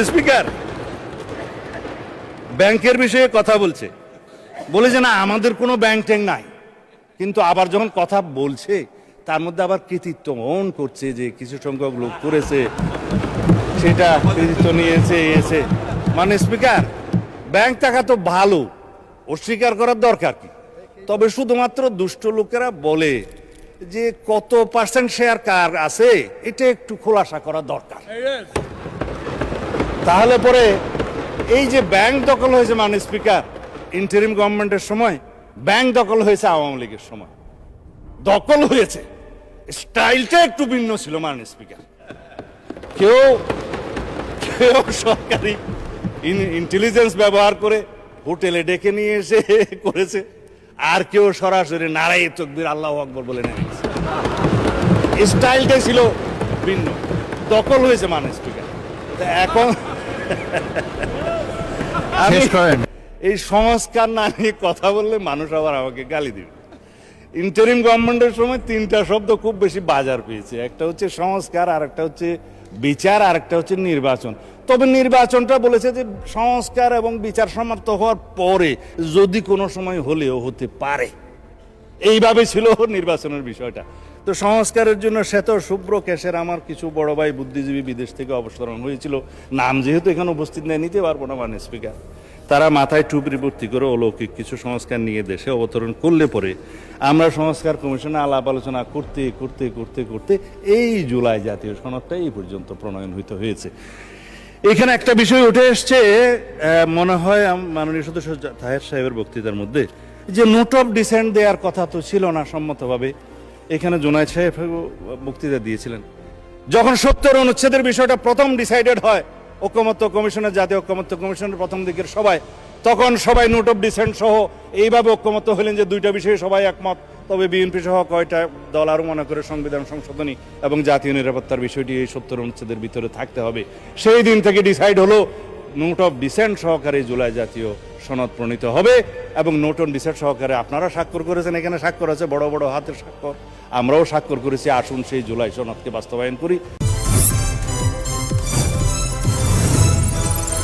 Speaker ব্যাংকের বিষয়ে কথা বলছে, বলে যে না আমাদের কোনো ব্যাংক ট্যাঙ্ক নাই, কিন্তু আবার যখন কথা বলছে তার মধ্যে আবার কৃতিত্ব অন করছে যে কিছু সংখ্যক লোক করেছে, সেটা কৃতিত্ব নিয়েছে এসে। স্পিকার ব্যাংক টাকা তো ভালো, অস্বীকার করার দরকার কি, তবে শুধুমাত্র দুষ্ট লোকেরা বলে যে কত পার্সেন্ট শেয়ার কার আছে এটা একটু খোলাসা করা দরকার। তাহলে পরে এই যে ব্যাংক দখল হয়েছে স্পিকার ইন্টারিম গভর্নমেন্টের সময়, ব্যাংক দখল হয়েছে আওয়ামী লীগের সময়, দখল হয়েছে, স্টাইলটা একটু ভিন্ন ছিল স্পিকার। কেউ কেউ সরকারি ইন্টেলিজেন্স ব্যবহার করে হোটেলে ডেকে নিয়ে এসে করেছে, আর কেউ সরাসরি নারায়ে তাকবীর আল্লাহু আকবার বলে নেমেছে। স্টাইলটা ছিল ভিন্ন, দখল হয়েছে স্পিকার। এখন এই সংস্কার না নিয়ে কথা বললে মানুষ আবার আমাকে গালি দিবে। ইন্টারিম গভর্নমেন্টের সময় তিনটা শব্দ খুব বেশি বাজার পেয়েছে, একটা হচ্ছে সংস্কার, আর একটা হচ্ছে বিচার, আর একটা হচ্ছে নির্বাচন। তবে নির্বাচনটা বলেছে যে সংস্কার এবং বিচার সমাপ্ত হওয়ার পরে যদি কোনো সময় হলেও হতে পারে, এইভাবে ছিল নির্বাচনের বিষয়টা। তো সংস্কারের জন্য শ্বেত শুভ্র কেশের আমার কিছু বড় ভাই বুদ্ধিজীবী বিদেশ থেকে অবতরণ হয়েছিল, নাম যেহেতু এখানে উপস্থিত নেই নিতে পারবো না স্পিকার। তারা মাথায় টুপি ভর্তি করে অলৌকিক কিছু সংস্কার নিয়ে দেশে অবতরণ করলে পরে আমরা সংস্কার কমিশনে আলাপ আলোচনা করতে করতে করতে করতে এই জুলাই জাতীয় সনদটা এই পর্যন্ত প্রণয়ন হয়েছে। এখানে একটা বিষয় উঠে এসছে, মনে হয় মাননীয় সদস্য তাহের সাহেবের বক্তৃতার মধ্যে, যে নোট অফ ডিসেন্ট দেওয়ার কথা তো ছিল না সম্মতভাবে। এখানে জুনায়েদ সাহেব বক্তৃতা দিয়েছিলেন, যখন 70 অনুচ্ছেদের বিষয়টা প্রথম ডিসাইডেড হয় ঐকমত্য কমিশনের, জাতীয় ঐকমত্য কমিশনের প্রথম দিকের সবাই, তখন সবাই নোট অফ ডিসেন্ট সহ এইভাবে ঐকমত্য হলেন যে দুইটা বিষয়ে সবাই একমত। তবে বিএনপি সহ কয়টা দল আরও মনে করে সংবিধান সংশোধনী এবং জাতীয় নিরাপত্তার বিষয়টি এই 70 অনুচ্ছেদের ভিতরে থাকতে হবে। সেই দিন থেকে ডিসাইড হলো নোট অফ ডিসেন্ট সহকারে জুলাই জাতীয় সনদ প্রণীত হবে, এবং নোট অন ডিসেন্ট সহকারে আপনারা স্বাক্ষর করেছেন, এখানে স্বাক্ষর আছে বড় বড় হাতের স্বাক্ষর, আমরাও স্বাক্ষর করেছি। আসুন সেই জুলাই সনদকে বাস্তবায়ন করি।